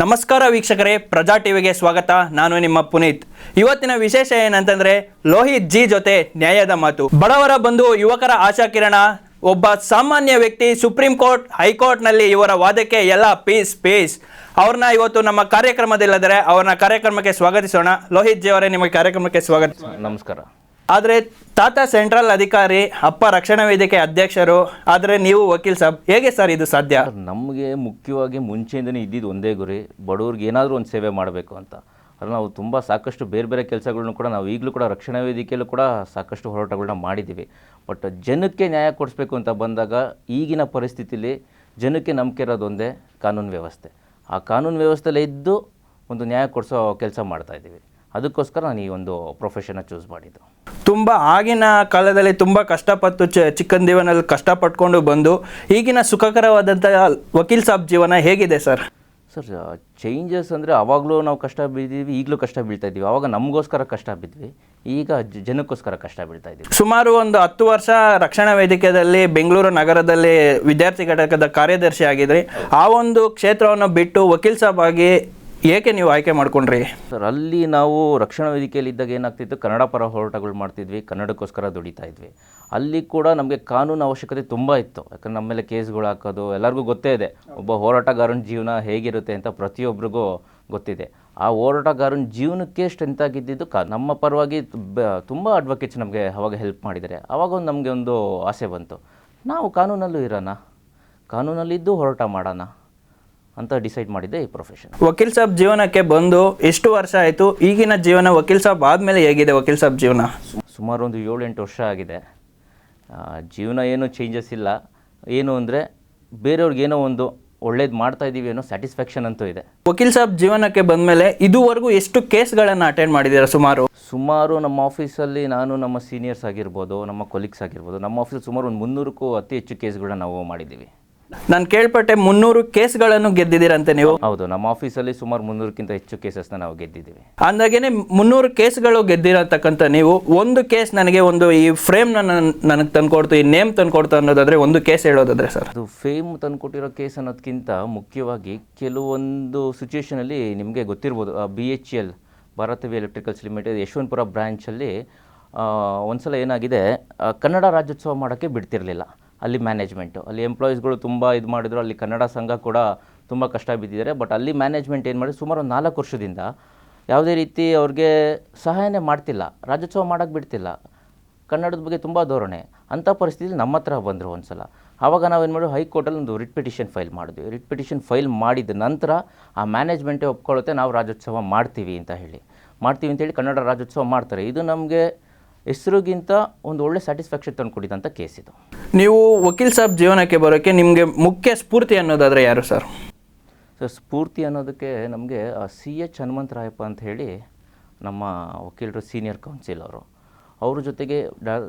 ನಮಸ್ಕಾರ ವೀಕ್ಷಕರೇ, ಪ್ರಜಾ ಟಿವಿಗೆ ಸ್ವಾಗತ. ನಾನು ನಿಮ್ಮ ಪುನೀತ್. ಇವತ್ತಿನ ವಿಶೇಷ ಏನಂತಂದ್ರೆ ಲೋಹಿತ್ ಜಿ ಜೊತೆ ನ್ಯಾಯದ ಮಾತು. ಬಡವರ ಬಂಧು, ಯುವಕರ ಆಶಾಕಿರಣ, ಒಬ್ಬ ಸಾಮಾನ್ಯ ವ್ಯಕ್ತಿ ಸುಪ್ರೀಂ ಕೋರ್ಟ್, ಹೈಕೋರ್ಟ್ನಲ್ಲಿ ಇವರ ವಾದಕ್ಕೆ ಎಲ್ಲ ಪೀಸ್. ಅವ್ರನ್ನ ಇವತ್ತು ನಮ್ಮ ಕಾರ್ಯಕ್ರಮದಲ್ಲಿದ್ದಾರೆ. ಅವ್ರನ್ನ ಕಾರ್ಯಕ್ರಮಕ್ಕೆ ಸ್ವಾಗತಿಸೋಣ. ಲೋಹಿತ್ ಜಿ ಅವರೇ, ನಿಮಗೆ ಕಾರ್ಯಕ್ರಮಕ್ಕೆ ಸ್ವಾಗತ. ನಮಸ್ಕಾರ. ಆದರೆ ತಾತ ಸೆಂಟ್ರಲ್ ಅಧಿಕಾರಿ, ಅಪ್ಪ ರಕ್ಷಣಾ ವೇದಿಕೆ ಅಧ್ಯಕ್ಷರು, ಆದರೆ ನೀವು ವಕೀಲ್ ಸಾಬ್, ಹೇಗೆ ಸರ್ ಇದು ಸಾಧ್ಯ? ನಮಗೆ ಮುಖ್ಯವಾಗಿ ಮುಂಚೆಯಿಂದನೇ ಇದ್ದಿದ್ದು ಒಂದೇ ಗುರಿ, ಬಡವ್ರಿಗೆ ಏನಾದರೂ ಒಂದು ಸೇವೆ ಮಾಡಬೇಕು ಅಂತ. ಅದು ನಾವು ತುಂಬ ಸಾಕಷ್ಟು ಬೇರೆ ಬೇರೆ ಕೆಲಸಗಳನ್ನು ಕೂಡ ನಾವು ಈಗಲೂ ಕೂಡ ರಕ್ಷಣಾ ವೇದಿಕೆಯಲ್ಲೂ ಕೂಡ ಸಾಕಷ್ಟು ಹೋರಾಟಗಳನ್ನ ಮಾಡಿದ್ದೀವಿ. ಬಟ್ ಜನಕ್ಕೆ ನ್ಯಾಯ ಕೊಡಿಸ್ಬೇಕು ಅಂತ ಬಂದಾಗ ಈಗಿನ ಪರಿಸ್ಥಿತಿಯಲ್ಲಿ ಜನಕ್ಕೆ ನಂಬಿಕೆ ಇರೋದೊಂದೇ ಕಾನೂನು ವ್ಯವಸ್ಥೆ. ಆ ಕಾನೂನು ವ್ಯವಸ್ಥೆಯಲ್ಲೇ ಇದ್ದು ಒಂದು ನ್ಯಾಯ ಕೊಡಿಸೋ ಕೆಲಸ ಮಾಡ್ತಾಯಿದ್ದೀವಿ. ಅದಕ್ಕೋಸ್ಕರ ನಾನು ಈ ಒಂದು ಪ್ರೊಫೆಷನ್ನ ಚೂಸ್ ಮಾಡಿದ್ದು. ತುಂಬ ಆಗಿನ ಕಾಲದಲ್ಲಿ ತುಂಬ ಕಷ್ಟಪಟ್ಟು ಚಿಕ್ಕನ ಜೀವನದಲ್ಲಿ ಕಷ್ಟಪಟ್ಕೊಂಡು ಬಂದು ಈಗಿನ ಸುಖಕರವಾದಂಥ ವಕೀಲ್ ಸಾಬ್ ಜೀವನ ಹೇಗಿದೆ ಸರ್? ಸರ್, ಚೇಂಜಸ್ ಅಂದರೆ ಆವಾಗಲೂ ನಾವು ಕಷ್ಟ ಬಿದ್ದಿದ್ದೀವಿ, ಈಗಲೂ ಕಷ್ಟ ಬೀಳ್ತಾ ಇದ್ದೀವಿ. ಆವಾಗ ನಮಗೋಸ್ಕರ ಕಷ್ಟ ಬಿದ್ವಿ, ಈಗ ಜನಕ್ಕೋಸ್ಕರ ಕಷ್ಟ ಬೀಳ್ತಾ ಇದ್ದೀವಿ. ಸುಮಾರು ಒಂದು 10 ವರ್ಷ ರಕ್ಷಣಾ ವೇದಿಕೆಯಲ್ಲಿ ಬೆಂಗಳೂರು ನಗರದಲ್ಲಿ ವಿದ್ಯಾರ್ಥಿ ಘಟಕದ ಕಾರ್ಯದರ್ಶಿ ಆಗಿದ್ರಿ. ಆ ಒಂದು ಕ್ಷೇತ್ರವನ್ನು ಬಿಟ್ಟು ವಕೀಲ್ ಸಾಬ್ ಆಗಿ ಏಕೆ ನೀವು ಆಯ್ಕೆ ಮಾಡ್ಕೊಂಡ್ರಿ? ಸರ್, ಅಲ್ಲಿ ನಾವು ರಕ್ಷಣಾ ವೇದಿಕೆಯಲ್ಲಿ ಇದ್ದಾಗ ಏನಾಗ್ತಿತ್ತು, ಕನ್ನಡ ಪರ ಹೋರಾಟಗಳು ಮಾಡ್ತಿದ್ವಿ, ಕನ್ನಡಕ್ಕೋಸ್ಕರ ದುಡಿತಾ ಇದ್ವಿ. ಅಲ್ಲಿ ಕೂಡ ನಮಗೆ ಕಾನೂನು ಅವಶ್ಯಕತೆ ತುಂಬ ಇತ್ತು. ಯಾಕಂದರೆ ನಮ್ಮ ಮೇಲೆ ಕೇಸ್ಗಳು ಹಾಕೋದು ಎಲ್ಲರಿಗೂ ಗೊತ್ತೇ ಇದೆ. ಒಬ್ಬ ಹೋರಾಟಗಾರನ ಜೀವನ ಹೇಗಿರುತ್ತೆ ಅಂತ ಪ್ರತಿಯೊಬ್ಬರಿಗೂ ಗೊತ್ತಿದೆ. ಆ ಹೋರಾಟಗಾರನ ಜೀವನಕ್ಕೆ ಸ್ಟ್ರೆಂತ್ ಆಗಿದ್ದಿದ್ದು ನಮ್ಮ ಪರವಾಗಿ ತುಂಬ ಅಡ್ವೊಕೇಟ್ಸ್ ನಮಗೆ ಅವಾಗ ಹೆಲ್ಪ್ ಮಾಡಿದ್ದಾರೆ. ಆವಾಗ ನಮಗೆ ಒಂದು ಆಸೆ ಬಂತು, ನಾವು ಕಾನೂನಲ್ಲೂ ಇರೋಣ, ಕಾನೂನಲ್ಲಿದ್ದು ಹೋರಾಟ ಮಾಡೋಣ ಅಂತ ಡಿಸೈಡ್ ಮಾಡಿದ್ದೆ ಈ ಪ್ರೊಫೆಷನ್. ವಕೀಲ್ ಸಾಬ್ ಜೀವನಕ್ಕೆ ಬಂದು ಎಷ್ಟು ವರ್ಷ ಆಯಿತು? ಈಗಿನ ಜೀವನ ವಕೀಲ್ ಸಾಬ್ ಆದಮೇಲೆ ಹೇಗಿದೆ ವಕೀಲ್ ಸಾಬ್ ಜೀವನ? ಸುಮಾರು ಒಂದು 7-8 ವರ್ಷ ಆಗಿದೆ. ಜೀವನ ಏನೂ ಚೇಂಜಸ್ ಇಲ್ಲ. ಏನು ಅಂದರೆ ಬೇರೆಯವ್ರಿಗೇನೋ ಒಂದು ಒಳ್ಳೇದು ಮಾಡ್ತಾ ಇದ್ದೀವಿ ಅನ್ನೋ ಸ್ಯಾಟಿಸ್ಫ್ಯಾಕ್ಷನ್ ಅಂತೂ ಇದೆ. ವಕೀಲ್ ಸಾಬ್ ಜೀವನಕ್ಕೆ ಬಂದಮೇಲೆ ಇದುವರೆಗೂ ಎಷ್ಟು ಕೇಸ್ಗಳನ್ನು ಅಟೆಂಡ್ ಮಾಡಿದ್ದೀರಾ? ಸುಮಾರು ನಮ್ಮ ಆಫೀಸಲ್ಲಿ ನಾನು, ನಮ್ಮ ಸೀನಿಯರ್ಸ್ ಆಗಿರ್ಬೋದು, ನಮ್ಮ ಕೊಲೀಗ್ಸ್ ಆಗಿರ್ಬೋದು, ನಮ್ಮ ಆಫೀಸಲ್ಲಿ ಸುಮಾರು ಒಂದು 300ಕ್ಕೂ ಅತಿ ಹೆಚ್ಚು ಕೇಸ್ಗಳನ್ನ ನಾವು ಮಾಡಿದ್ದೀವಿ. ನಾನು ಕೇಳ್ಪಟ್ಟೆ 300 ಕೇಸ್ಗಳನ್ನು ಗೆದ್ದಿದ್ದೀರಂತೆ ನೀವು? ಹೌದು, ನಮ್ಮ ಆಫೀಸಲ್ಲಿ ಸುಮಾರು 300ಕ್ಕಿಂತ ಹೆಚ್ಚು ಕೇಸಸ್ನ ನಾವು ಗೆದ್ದಿದ್ದೀವಿ. ಅಂದಾಗೇನೆ 300 ಕೇಸ್ಗಳು ಗೆದ್ದಿರತಕ್ಕಂಥ ನೀವು ಒಂದು ಕೇಸ್ ನನಗೆ ಒಂದು ಈ ಫ್ರೇಮ್ನ ನನಗೆ ತಂದುಕೊಡ್ತು, ಈ ನೇಮ್ ತಂದುಕೊಡ್ತು ಅನ್ನೋದಾದರೆ ಒಂದು ಕೇಸ್ ಹೇಳೋದಾದರೆ ಸರ್? ಅದು ಫೇಮ್ ತಂದುಕೊಟ್ಟಿರೋ ಕೇಸ್ ಅನ್ನೋದಕ್ಕಿಂತ ಮುಖ್ಯವಾಗಿ ಕೆಲವೊಂದು ಸಿಚುವೇಷನಲ್ಲಿ ನಿಮಗೆ ಗೊತ್ತಿರ್ಬೋದು, BHEL Bharat heavy electricals limited Yeshwantpur ಬ್ರ್ಯಾಂಚಲ್ಲಿ ಒಂದು ಸಲ ಏನಾಗಿದೆ, ಕನ್ನಡ ರಾಜ್ಯೋತ್ಸವ ಮಾಡೋಕ್ಕೆ ಬಿಡ್ತಿರಲಿಲ್ಲ ಅಲ್ಲಿ ಮ್ಯಾನೇಜ್ಮೆಂಟು. ಅಲ್ಲಿ ಎಂಪ್ಲಾಯೀಸ್ಗಳು ತುಂಬ ಇದು ಮಾಡಿದ್ರು. ಅಲ್ಲಿ ಕನ್ನಡ ಸಂಘ ಕೂಡ ತುಂಬ ಕಷ್ಟ ಬಿದ್ದಿದ್ದಾರೆ. ಬಟ್ ಅಲ್ಲಿ ಮ್ಯಾನೇಜ್ಮೆಂಟ್ ಏನು ಮಾಡಿದ್ರು, ಸುಮಾರು 4 ವರ್ಷದಿಂದ ಯಾವುದೇ ರೀತಿ ಅವ್ರಿಗೆ ಸಹಾಯನೇ ಮಾಡ್ತಿಲ್ಲ, ರಾಜ್ಯೋತ್ಸವ ಮಾಡೋಕ್ಕೆ ಬಿಡ್ತಿಲ್ಲ, ಕನ್ನಡದ ಬಗ್ಗೆ ತುಂಬ ಧೋರಣೆ. ಅಂಥ ಪರಿಸ್ಥಿತಿಯಲ್ಲಿ ನಮ್ಮ ಹತ್ರ ಬಂದರು ಒಂದು ಸಲ. ಆವಾಗ ನಾವೇನು ಮಾಡಿದ್ವಿ, ಹೈಕೋರ್ಟಲ್ಲಿ ಒಂದು ರಿಟ್ ಪಿಟಿಷನ್ ಫೈಲ್ ಮಾಡಿದ್ವಿ. ರಿಟ್ ಪಿಟಿಷನ್ ಫೈಲ್ ಮಾಡಿದ ನಂತರ ಆ ಮ್ಯಾನೇಜ್ಮೆಂಟೇ ಒಪ್ಕೊಳ್ಳುತ್ತೆ, ನಾವು ರಾಜ್ಯೋತ್ಸವ ಮಾಡ್ತೀವಿ ಅಂತೇಳಿ ಕನ್ನಡ ರಾಜ್ಯೋತ್ಸವ ಮಾಡ್ತಾರೆ. ಇದು ನಮಗೆ ಹೆಸರಿಗಿಂತ ಒಂದು ಒಳ್ಳೆ ಸ್ಯಾಟಿಸ್ಫ್ಯಾಕ್ಷನ್ ತಂದುಕೊಟ್ಟಿದ್ದಂಥ ಕೇಸ್ ಇದು. ನೀವು ವಕೀಲ್ ಸಾಬ್ ಜೀವನಕ್ಕೆ ಬರೋಕ್ಕೆ ನಿಮಗೆ ಮುಖ್ಯ ಸ್ಫೂರ್ತಿ ಅನ್ನೋದಾದರೆ ಯಾರು ಸರ್? ಸೊ ಸ್ಫೂರ್ತಿ ಅನ್ನೋದಕ್ಕೆ ನಮಗೆ CH ಹನುಮಂತರಾಯಪ್ಪ ಅಂತ ಹೇಳಿ ನಮ್ಮ ವಕೀಲರು, ಸೀನಿಯರ್ ಕೌನ್ಸಿಲ್ ಅವ್ರ ಜೊತೆಗೆ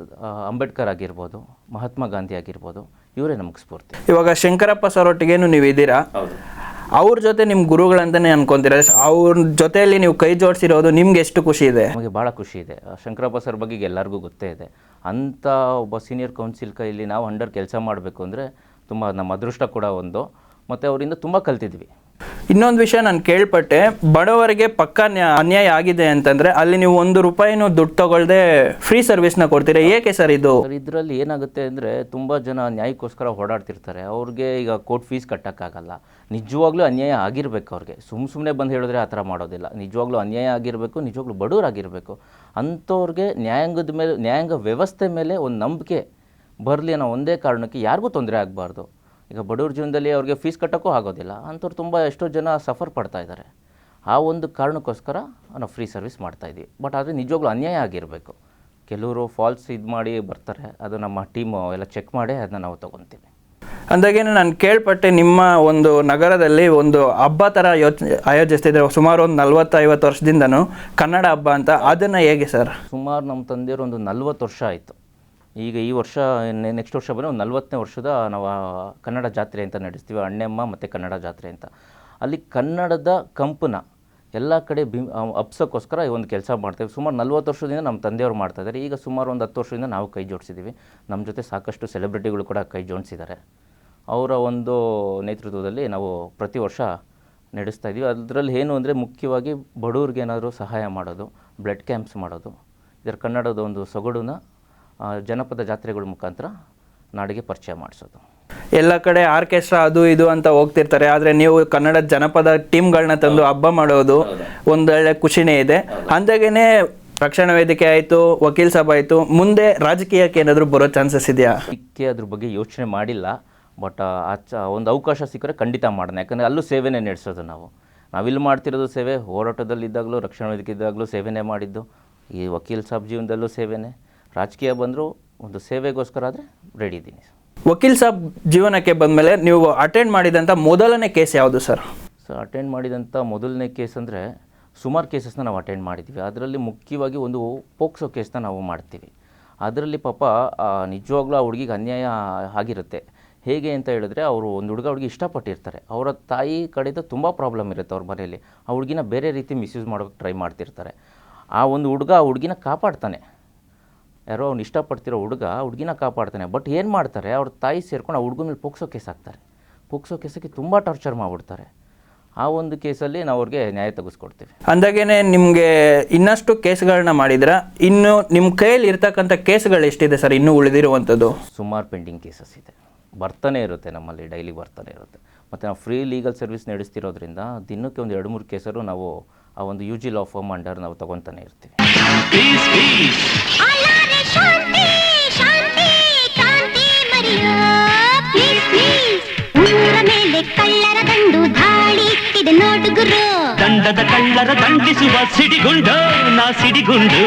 ಅಂಬೇಡ್ಕರ್ ಆಗಿರ್ಬೋದು, ಮಹಾತ್ಮ ಗಾಂಧಿ ಆಗಿರ್ಬೋದು, ಇವರೇ ನಮಗೆ ಸ್ಫೂರ್ತಿ. ಇವಾಗ ಶಂಕರಪ್ಪ ಸರ್ ಒಟ್ಟಿಗೇನು ನೀವು ಇದ್ದೀರಾ, ಅವ್ರ ಜೊತೆ ನಿಮ್ಮ ಗುರುಗಳಂತಲೇ ಅನ್ಕೊತೀರ. ಅವ್ರ ಜೊತೆಯಲ್ಲಿ ನೀವು ಕೈ ಜೋಡಿಸಿರೋದು ನಿಮ್ಗೆ ಎಷ್ಟು ಖುಷಿ ಇದೆ? ನಮಗೆ ಭಾಳ ಖುಷಿ ಇದೆ. ಶಂಕರಪ್ಪ ಸರ್ ಬಗ್ಗೆ ಎಲ್ಲರಿಗೂ ಗೊತ್ತೇ ಇದೆ. ಅಂಥ ಒಬ್ಬ ಸೀನಿಯರ್ ಕೌನ್ಸಿಲ್ ಕೈಯಲ್ಲಿ ನಾವು ಅಂಡರ್ ಕೆಲಸ ಮಾಡಬೇಕು ಅಂದರೆ ತುಂಬ ನಮ್ಮ ಅದೃಷ್ಟ ಕೂಡ ಒಂದು. ಮತ್ತು ಅವರಿಂದ ತುಂಬ ಕಲ್ತಿದ್ವಿ. ಇನ್ನೊಂದು ವಿಷಯ ನಾನು ಕೇಳ್ಪಟ್ಟೆ, ಬಡವರಿಗೆ ಪಕ್ಕ ಅನ್ಯಾಯ ಆಗಿದೆ ಅಂತಂದರೆ ಅಲ್ಲಿ ನೀವು 1 ರೂಪಾಯಿನೂ ದುಡ್ಡು ತಗೊಳ್ಳದೆ ಫ್ರೀ ಸರ್ವಿಸ್ನ ಕೊಡ್ತೀರಾ, ಏಕೆ ಸರ್ ಇದು? ಇದರಲ್ಲಿ ಏನಾಗುತ್ತೆ ಅಂದರೆ ತುಂಬ ಜನ ನ್ಯಾಯಕ್ಕೋಸ್ಕರ ಓಡಾಡ್ತಿರ್ತಾರೆ. ಅವ್ರಿಗೆ ಈಗ ಕೋರ್ಟ್ ಫೀಸ್ ಕಟ್ಟೋಕ್ಕಾಗಲ್ಲ. ನಿಜವಾಗ್ಲೂ ಅನ್ಯಾಯ ಆಗಿರಬೇಕು ಅವ್ರಿಗೆ. ಸುಮ್ಮನೆ ಬಂದು ಹೇಳಿದ್ರೆ ಆ ಥರ ಮಾಡೋದಿಲ್ಲ. ನಿಜವಾಗ್ಲೂ ಅನ್ಯಾಯ ಆಗಿರಬೇಕು, ನಿಜವಾಗ್ಲೂ ಬಡವರಾಗಿರಬೇಕು. ಅಂಥವ್ರಿಗೆ ನ್ಯಾಯಾಂಗ ವ್ಯವಸ್ಥೆ ಮೇಲೆ ಒಂದು ನಂಬಿಕೆ ಬರಲಿ ಅನ್ನೋ ಒಂದೇ ಕಾರಣಕ್ಕೆ ಯಾರಿಗೂ ತೊಂದರೆ ಆಗಬಾರ್ದು. ಈಗ ಬಡವ್ರ ಜೀವನದಲ್ಲಿ ಅವ್ರಿಗೆ ಫೀಸ್ ಕಟ್ಟೋಕ್ಕೂ ಆಗೋದಿಲ್ಲ. ಅಂಥವ್ರು ತುಂಬ ಎಷ್ಟೋ ಜನ ಸಫರ್ ಪಡ್ತಾ ಇದ್ದಾರೆ. ಆ ಒಂದು ಕಾರಣಕ್ಕೋಸ್ಕರ ನಾವು ಫ್ರೀ ಸರ್ವಿಸ್ ಮಾಡ್ತಾಯಿದ್ವಿ. ಬಟ್ ಆದರೆ ನಿಜವಾಗ್ಲೂ ಅನ್ಯಾಯ ಆಗಿರಬೇಕು. ಕೆಲವರು ಫಾಲ್ಸ್ ಇದು ಮಾಡಿ ಬರ್ತಾರೆ, ಅದು ನಮ್ಮ ಟೀಮು ಎಲ್ಲ ಚೆಕ್ ಮಾಡಿ ಅದನ್ನ ನಾವು ತೊಗೊತೀವಿ. ಅಂದಾಗೇನು ನಾನು ಕೇಳ್ಪಟ್ಟೆ, ನಿಮ್ಮ ಒಂದು ನಗರದಲ್ಲಿ ಒಂದು ಹಬ್ಬ ಥರ ಆಯೋಜಿಸ್ತಿದ್ದಾರೆ ಸುಮಾರು ಒಂದು 40-50 ವರ್ಷದಿಂದನೂ, ಕನ್ನಡ ಹಬ್ಬ ಅಂತ. ಅದನ್ನು ಹೇಗೆ ಸರ್? ಸುಮಾರು ನಮ್ಮ ತಂದೆಯವರು ಒಂದು 40 ವರ್ಷ ಆಯಿತು. ಈಗ ಈ ವರ್ಷ ನೆಕ್ಸ್ಟ್ ವರ್ಷ ಬಂದರೆ ಒಂದು 40ನೇ ವರ್ಷದ ನಾವು ಕನ್ನಡ ಜಾತ್ರೆ ಅಂತ ನಡೆಸ್ತೀವಿ, ಅಣ್ಣಮ್ಮ ಮತ್ತು ಕನ್ನಡ ಜಾತ್ರೆ ಅಂತ. ಅಲ್ಲಿ ಕನ್ನಡದ ಕಂಪನ ಎಲ್ಲ ಕಡೆ ಹಬ್ಸೋಕ್ಕೋಸ್ಕರ ಈ ಒಂದು ಕೆಲಸ ಮಾಡ್ತೇವೆ. ಸುಮಾರು 40 ವರ್ಷದಿಂದ ನಮ್ಮ ತಂದೆಯವರು ಮಾಡ್ತಾಯಿದ್ದಾರೆ. ಈಗ ಸುಮಾರು ಒಂದು 10 ವರ್ಷದಿಂದ ನಾವು ಕೈ ಜೋಡಿಸಿದ್ದೀವಿ. ನಮ್ಮ ಜೊತೆ ಸಾಕಷ್ಟು ಸೆಲೆಬ್ರಿಟಿಗಳು ಕೂಡ ಕೈ ಜೋಡಿಸಿದ್ದಾರೆ. ಅವರ ಒಂದು ನೇತೃತ್ವದಲ್ಲಿ ನಾವು ಪ್ರತಿ ವರ್ಷ ನಡೆಸ್ತಾ ಇದ್ದೀವಿ. ಅದರಲ್ಲಿ ಏನು ಅಂದರೆ ಮುಖ್ಯವಾಗಿ ಬಡವ್ರಿಗೆ ಏನಾದರೂ ಸಹಾಯ ಮಾಡೋದು, ಬ್ಲಡ್ ಕ್ಯಾಂಪ್ಸ್ ಮಾಡೋದು, ಇದರ ಕನ್ನಡದ ಒಂದು ಸೊಗಡನ್ನ ಜನಪದ ಜಾತ್ರೆಗಳ ಮುಖಾಂತರ ನಾಡಿಗೆ ಪರಿಚಯ ಮಾಡಿಸೋದು. ಎಲ್ಲ ಕಡೆ ಆರ್ಕೆಸ್ಟ್ರಾ ಅದು ಇದು ಅಂತ ಹೋಗ್ತಿರ್ತಾರೆ, ಆದರೆ ನೀವು ಕನ್ನಡ ಜನಪದ ಟೀಮ್ಗಳನ್ನ ತಂದು ಹಬ್ಬ ಮಾಡೋದು ಒಂದೊಳ್ಳೆ ಖುಷಿನೇ ಇದೆ. ಅಂದಾಗೇನೆ ರಕ್ಷಣಾ ವೇದಿಕೆ ಆಯಿತು, ವಕೀಲ್ ಸಾಬ್ ಆಯಿತು, ಮುಂದೆ ರಾಜಕೀಯಕ್ಕೆ ಏನಾದರೂ ಬರೋ ಚಾನ್ಸಸ್ ಇದೆಯಾ? ಅದಕ್ಕೆ ಅದ್ರ ಬಗ್ಗೆ ಯೋಚನೆ ಮಾಡಿಲ್ಲ. ಬಟ್ ಒಂದು ಅವಕಾಶ ಸಿಕ್ಕರೆ ಖಂಡಿತ ಮಾಡೋಣ. ಯಾಕಂದರೆ ಅಲ್ಲೂ ಸೇವೆನೇ ನಡೆಸೋದು. ನಾವಿಲ್ಲಿ ಮಾಡ್ತಿರೋದು ಸೇವೆ. ಹೋರಾಟದಲ್ಲಿದ್ದಾಗಲೂ, ರಕ್ಷಣಾ ವೇದಿಕೆ ಇದ್ದಾಗಲೂ ಸೇವೆನೇ ಮಾಡಿದ್ದು. ಈ ವಕೀಲ್ ಸಾಬ್ ಜೀವನದಲ್ಲೂ ಸೇವೆನೇ. ರಾಜಕೀಯ ಬಂದರೂ ಒಂದು ಸೇವೆಗೋಸ್ಕರ ಆದರೆ ರೆಡಿ ಇದ್ದೀನಿ. ವಕೀಲ್ ಸಾಬ್ ಜೀವನಕ್ಕೆ ಬಂದಮೇಲೆ ನೀವು ಅಟೆಂಡ್ ಮಾಡಿದಂಥ ಮೊದಲನೇ ಕೇಸ್ ಯಾವುದು ಸರ್? ಅಟೆಂಡ್ ಮಾಡಿದಂಥ ಮೊದಲನೇ ಕೇಸ್ ಅಂದರೆ ಸುಮಾರು ಕೇಸಸ್ನ ನಾವು ಅಟೆಂಡ್ ಮಾಡಿದ್ದೀವಿ. ಅದರಲ್ಲಿ ಮುಖ್ಯವಾಗಿ ಒಂದು ಪೋಕ್ಸೋ ಕೇಸ್ನ ನಾವು ಮಾಡ್ತೀವಿ. ಅದರಲ್ಲಿ ಪಾಪ ನಿಜವಾಗ್ಲೂ ಆ ಹುಡುಗಿಗೆ ಅನ್ಯಾಯ ಆಗಿರುತ್ತೆ. ಹೇಗೆ ಅಂತ ಹೇಳಿದ್ರೆ, ಅವರು ಒಂದು ಹುಡುಗಿ ಇಷ್ಟಪಟ್ಟಿರ್ತಾರೆ. ಅವರ ತಾಯಿ ಕಡೆದು ತುಂಬ ಪ್ರಾಬ್ಲಮ್ ಇರುತ್ತೆ ಅವ್ರ ಮನೆಯಲ್ಲಿ. ಆ ಹುಡುಗಿನ ಬೇರೆ ರೀತಿ ಮಿಸ್ಯೂಸ್ ಮಾಡೋಕ್ಕೆ ಟ್ರೈ ಮಾಡ್ತಿರ್ತಾರೆ. ಆ ಒಂದು ಆ ಹುಡುಗಿನ ಕಾಪಾಡ್ತಾನೆ. ಯಾರೋ ಅವ್ನು ಇಷ್ಟಪಡ್ತಿರೋ ಹುಡುಗಿನ ಕಾಪಾಡ್ತಾನೆ. ಬಟ್ ಏನು ಮಾಡ್ತಾರೆ, ಅವ್ರ ತಾಯಿ ಸೇರ್ಕೊಂಡು ಆ ಹುಡುಗನ ಮೇಲೆ ಪೋಕ್ಸೋ ಕೇಸ್ ಹಾಕ್ತಾರೆ. ಪೋಕ್ಸೋ ಕೇಸಕ್ಕೆ ತುಂಬ ಟಾರ್ಚರ್ ಮಾಡಿಬಿಡ್ತಾರೆ. ಆ ಒಂದು ಕೇಸಲ್ಲಿ ನಾವು ಅವ್ರಿಗೆ ನ್ಯಾಯ ತೆಗೆಸ್ಕೊಡ್ತೀವಿ. ಅಂದಾಗೇನೆ ನಿಮಗೆ ಇನ್ನಷ್ಟು ಕೇಸ್ಗಳನ್ನ ಮಾಡಿದ್ರ, ಇನ್ನು ನಿಮ್ಮ ಕೈಯಲ್ಲಿ ಇರ್ತಕ್ಕಂಥ ಕೇಸ್ಗಳು ಎಷ್ಟಿದೆ ಸರ್ ಇನ್ನೂ ಉಳಿದಿರುವಂಥದ್ದು? ಸುಮಾರು ಪೆಂಡಿಂಗ್ ಕೇಸಸ್ ಇದೆ. ಬರ್ತಾನೆ ಇರುತ್ತೆ, ನಮ್ಮಲ್ಲಿ ಡೈಲಿ ಬರ್ತಾನೆ ಇರುತ್ತೆ. ಮತ್ತು ನಾವು ಫ್ರೀ ಲೀಗಲ್ ಸರ್ವಿಸ್ ನಡೆಸ್ತಿರೋದ್ರಿಂದ ದಿನಕ್ಕೆ ಒಂದು 2-3 ಕೇಸರು ನಾವು ಆ ಒಂದು UG ಲಾ ಫರ್ಮ್ ಅಂಡರ್ ನಾವು ತೊಗೊತಾನೆ ಇರ್ತೀವಿ. ದಂಡದ ಕಳ್ಳರ ದಂಡಿಸುವ ಸಿಡಿಗುಂಡು ನಾ ಸಿಡಿಗುಂಡು.